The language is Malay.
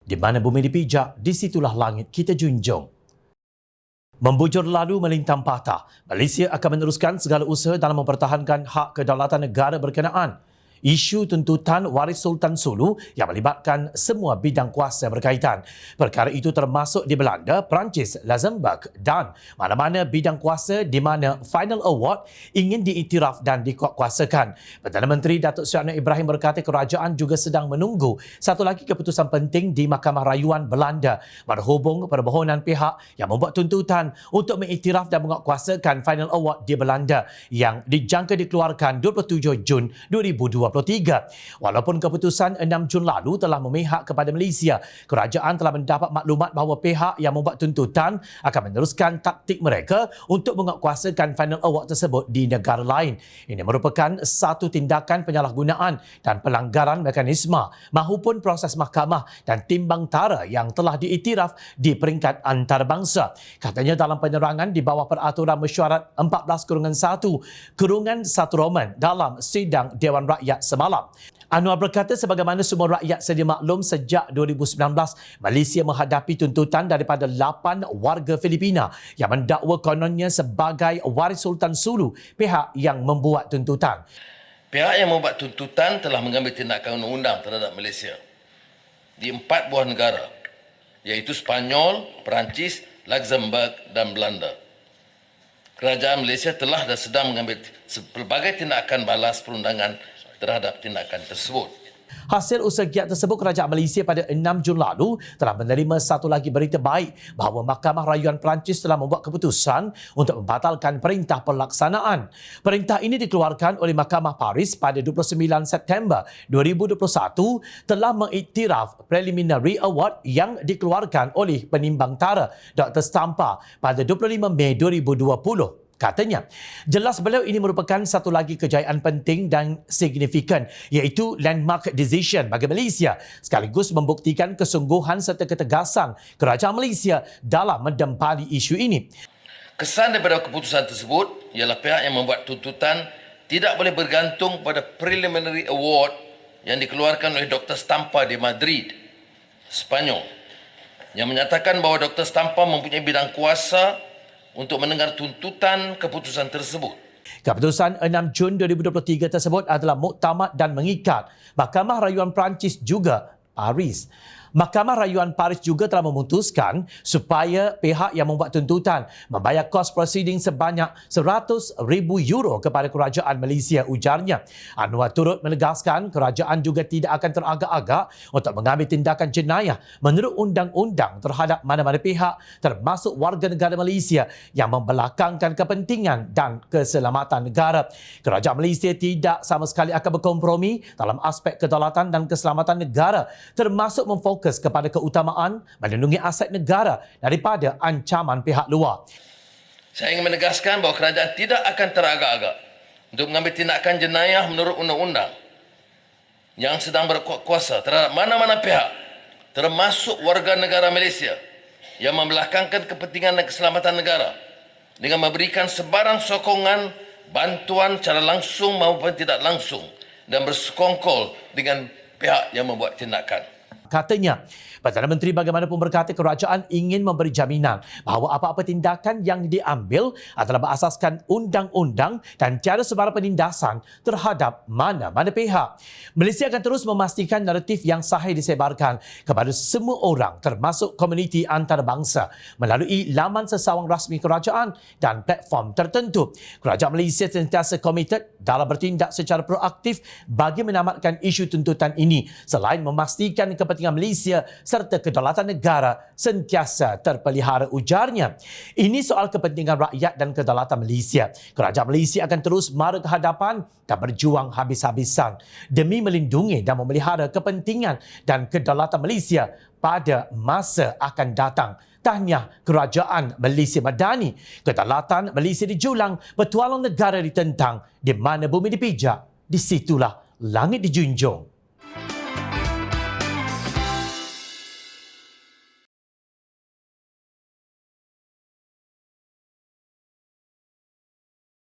Di mana bumi dipijak, di situlah langit kita junjung. Membujur lalu melintang patah, Malaysia akan meneruskan segala usaha dalam mempertahankan hak kedaulatan negara berkenaan. Isu tuntutan waris Sultan Sulu yang melibatkan semua bidang kuasa berkaitan. Perkara itu termasuk di Belanda, Perancis, Luxembourg dan mana-mana bidang kuasa di mana Final Award ingin diiktiraf dan dikuatkuasakan. Perdana Menteri Datuk Seri Anwar Ibrahim berkata kerajaan juga sedang menunggu satu lagi keputusan penting di Mahkamah Rayuan Belanda berhubung permohonan pihak yang membuat tuntutan untuk mengiktiraf dan menguatkuasakan Final Award di Belanda yang dijangka dikeluarkan 27 Jun 2023. Walaupun keputusan 6 Jun lalu telah memihak kepada Malaysia, kerajaan telah mendapat maklumat bahawa pihak yang membuat tuntutan akan meneruskan taktik mereka untuk menguatkuasakan Final Award tersebut di negara lain. Ini merupakan satu tindakan penyalahgunaan dan pelanggaran mekanisme mahupun proses mahkamah dan timbang tara yang telah diiktiraf di peringkat antarabangsa. Katanya dalam penerangan di bawah peraturan mesyuarat 14/1/1 Roman dalam sidang Dewan Rakyat semalam. Anwar berkata sebagaimana semua rakyat sedia maklum sejak 2019, Malaysia menghadapi tuntutan daripada 8 warga Filipina yang mendakwa kononnya sebagai waris Sultan Sulu, pihak yang membuat tuntutan. Pihak yang membuat tuntutan telah mengambil tindakan undang-undang terhadap Malaysia di 4 buah negara, iaitu Spanyol, Perancis, Luxembourg dan Belanda. Kerajaan Malaysia telah dan sedang mengambil pelbagai tindakan balas perundangan terhadap tindakan tersebut. Hasil usaha giat tersebut, kerajaan Malaysia pada 6 Jun lalu telah menerima satu lagi berita baik bahawa Mahkamah Rayuan Perancis telah membuat keputusan untuk membatalkan perintah pelaksanaan. Perintah ini dikeluarkan oleh Mahkamah Paris pada 29 September 2021 telah mengiktiraf Preliminary Award yang dikeluarkan oleh penimbang tara Dr. Stampa pada 25 Mei 2020. Katanya, jelas beliau ini merupakan satu lagi kejayaan penting dan signifikan, iaitu landmark decision bagi Malaysia, sekaligus membuktikan kesungguhan serta ketegasan kerajaan Malaysia dalam mendempali isu ini. Kesan daripada keputusan tersebut ialah pihak yang membuat tuntutan tidak boleh bergantung pada Preliminary Award yang dikeluarkan oleh Dr. Stampa di Madrid, Spanyol, yang menyatakan bahawa Dr. Stampa mempunyai bidang kuasa untuk mendengar tuntutan keputusan tersebut. Keputusan 6 Jun 2023 tersebut adalah muktamad dan mengikat. Mahkamah Rayuan Perancis juga Paris. Mahkamah Rayuan Paris juga telah memutuskan supaya pihak yang membuat tuntutan membayar kos prosiding sebanyak €100,000 kepada kerajaan Malaysia, ujarnya. Anwar turut menegaskan kerajaan juga tidak akan teragak-agak untuk mengambil tindakan jenayah menurut undang-undang terhadap mana-mana pihak termasuk warga negara Malaysia yang membelakangkan kepentingan dan keselamatan negara. Kerajaan Malaysia tidak sama sekali akan berkompromi dalam aspek kedaulatan dan keselamatan negara, termasuk memfokus kepada keutamaan melindungi aset negara daripada ancaman pihak luar. Saya ingin menegaskan bahawa kerajaan tidak akan teragak-agak untuk mengambil tindakan jenayah menurut undang-undang yang sedang berkuasa terhadap mana-mana pihak, termasuk warga negara Malaysia yang membelakangkan kepentingan dan keselamatan negara dengan memberikan sebarang sokongan, bantuan secara langsung maupun tidak langsung dan bersekongkol dengan pihak yang membuat tindakan. Katanya, Perdana Menteri bagaimanapun berkata kerajaan ingin memberi jaminan bahawa apa-apa tindakan yang diambil adalah berasaskan undang-undang dan tiada sebarang penindasan terhadap mana-mana pihak. Malaysia akan terus memastikan naratif yang sahih disebarkan kepada semua orang termasuk komuniti antarabangsa melalui laman sesawang rasmi kerajaan dan platform tertentu. Kerajaan Malaysia sentiasa komited dalam bertindak secara proaktif bagi menamatkan isu tuntutan ini selain memastikan kepentingan Malaysia serta kedaulatan negara sentiasa terpelihara, ujarnya. Ini soal kepentingan rakyat dan kedaulatan Malaysia. Kerajaan Malaysia akan terus mara ke hadapan dan berjuang habis-habisan demi melindungi dan memelihara kepentingan dan kedaulatan Malaysia pada masa akan datang. Tahniah Kerajaan Malaysia Madani. Kedaulatan Malaysia dijulang, petualang negara ditentang. Di mana bumi dipijak, di situlah langit dijunjung.